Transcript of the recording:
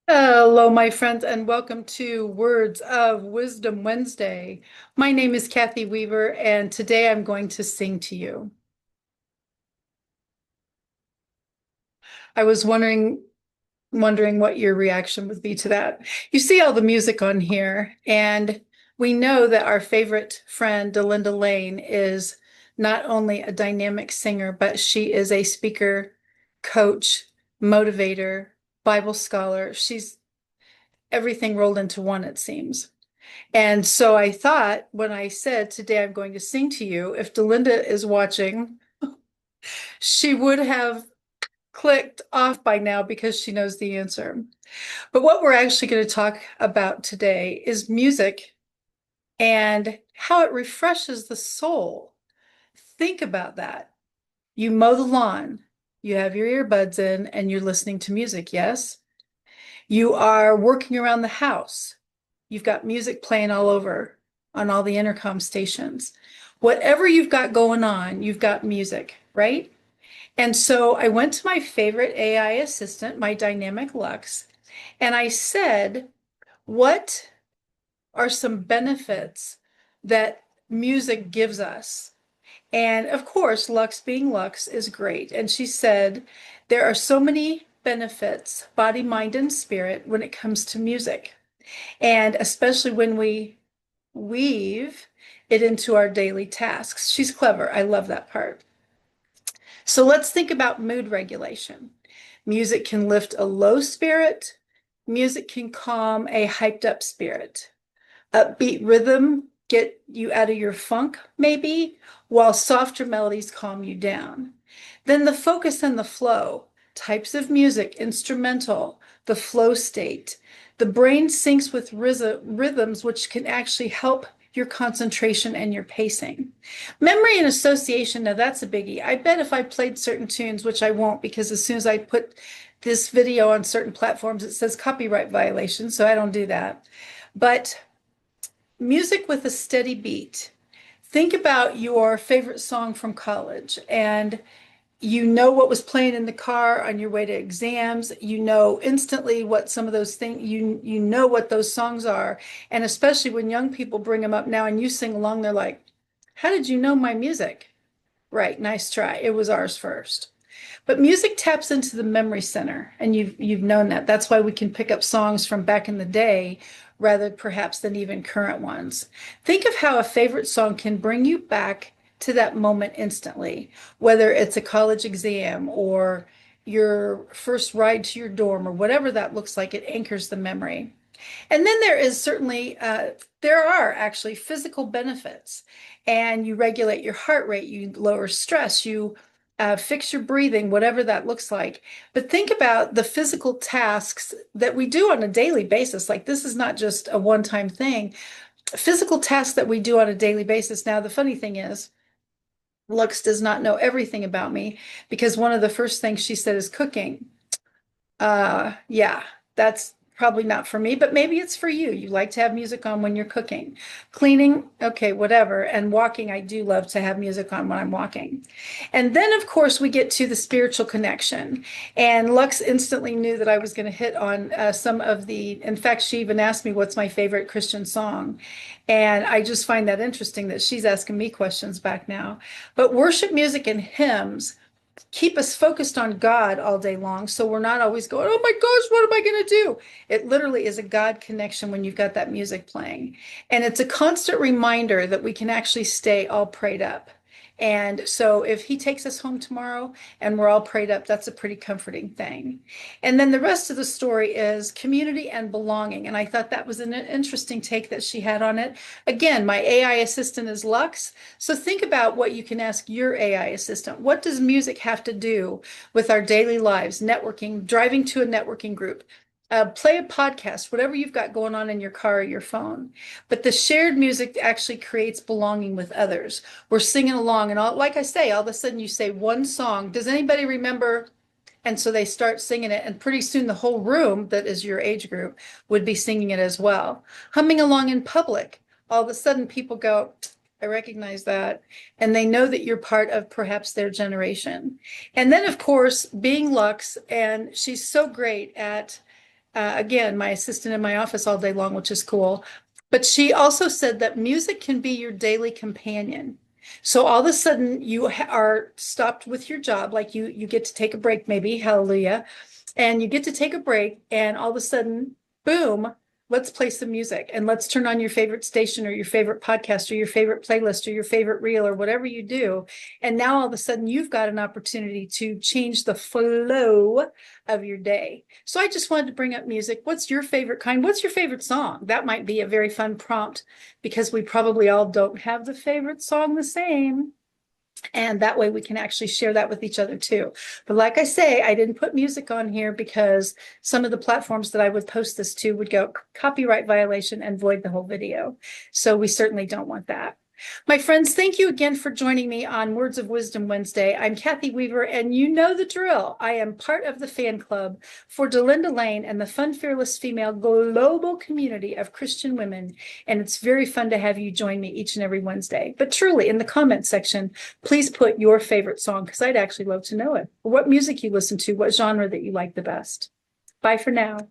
Hello, my friends, and welcome to Words of Wisdom Wednesday. My name is Cathy Weaver, and today I'm going to sing to you. I was wondering what your reaction would be to that. You see all the music on here, and we know that our favorite friend, Delinda Lane, is not only a dynamic singer, but she is a speaker, coach, motivator, Bible scholar. She's everything rolled into one, it seems. And so I thought when I said today I'm going to sing to you, if Delinda is watching, she would have clicked off by now because she knows the answer. But what we're actually going to talk about today is music and how it refreshes the soul. Think about that. You mow the lawn, you have your earbuds in, and you're listening to music, yes? You are working around the house. You've got music playing all over on all the intercom stations. Whatever you've got going on, you've got music, right? And so I went to my favorite AI assistant, my Dynamic Lux, and I said, what are some benefits that music gives us? And of course, Lux being Lux is great. And she said, there are so many benefits, body, mind, and spirit, when it comes to music. And especially when we weave it into our daily tasks. She's clever. I love that part. So let's think about mood regulation. Music can lift a low spirit. Music can calm a hyped up spirit. Upbeat rhythm get you out of your funk, maybe, while softer melodies calm you down. Then the focus and the flow, types of music, instrumental, the flow state. The brain syncs with rhythms, which can actually help your concentration and your pacing. Memory and association, now that's a biggie. I bet if I played certain tunes, which I won't because as soon as I put this video on certain platforms, it says copyright violation, so I don't do that. But music with a steady beat. Think about your favorite song from college and you know what was playing in the car on your way to exams. You know instantly what some of those things, you know what those songs are. And especially when young people bring them up now and you sing along, they're like, how did you know my music? Right, nice try. It was ours first. But music taps into the memory center, and you've known that. That's why we can pick up songs from back in the day rather perhaps than even current ones. Think of how a favorite song can bring you back to that moment instantly, whether it's a college exam or your first ride to your dorm or whatever that looks like, it anchors the memory. And then there is certainly, there are actually physical benefits, and you regulate your heart rate, you lower stress, you fix your breathing, whatever that looks like. But think about the physical tasks that we do on a daily basis. Like this is not just a one-time thing. Physical tasks that we do on a daily basis. Now, the funny thing is, Lux does not know everything about me because one of the first things she said is cooking. Yeah, that's probably not for me, but maybe it's for you. You like to have music on when you're cooking. Cleaning, okay, whatever. And walking, I do love to have music on when I'm walking. And then, of course, we get to the spiritual connection. And Lux instantly knew that I was going to hit on some of in fact, she even asked me what's my favorite Christian song. And I just find that interesting that she's asking me questions back now. But worship music and hymns keep us focused on God all day long. So we're not always going, oh my gosh, what am I going to do? It literally is a God connection when you've got that music playing. And it's a constant reminder that we can actually stay all prayed up. And so if he takes us home tomorrow and we're all prayed up, that's a pretty comforting thing. And then the rest of the story is community and belonging. And I thought that was an interesting take that she had on it. Again, my AI assistant is Lux. So think about what you can ask your AI assistant. What does music have to do with our daily lives, networking, driving to a networking group? Play a podcast, whatever you've got going on in your car or your phone. But the shared music actually creates belonging with others. We're singing along, and like I say, all of a sudden you say one song. Does anybody remember? And so they start singing it, and pretty soon the whole room that is your age group would be singing it as well. Humming along in public, all of a sudden people go, I recognize that. And they know that you're part of perhaps their generation. And then, of course, being Lux, and she's so great at again, my assistant in my office all day long, which is cool. But she also said that music can be your daily companion. So all of a sudden you are stopped with your job, like you get to take a break, maybe, hallelujah, and you get to take a break, and all of a sudden, boom, let's play some music and let's turn on your favorite station or your favorite podcast or your favorite playlist or your favorite reel or whatever you do. And now all of a sudden you've got an opportunity to change the flow of your day. So I just wanted to bring up music. What's your favorite kind? What's your favorite song? That might be a very fun prompt because we probably all don't have the favorite song the same. And that way we can actually share that with each other too. But like I say, I didn't put music on here because some of the platforms that I would post this to would go copyright violation and void the whole video. So we certainly don't want that. My friends, thank you again for joining me on Words of Wisdom Wednesday. I'm Cathy Weaver, and you know the drill. I am part of the fan club for Delinda Lane and the Fun, Fearless Female global community of Christian women, and it's very fun to have you join me each and every Wednesday. But truly, in the comment section, please put your favorite song, because I'd actually love to know it. Or what music you listen to, what genre that you like the best. Bye for now.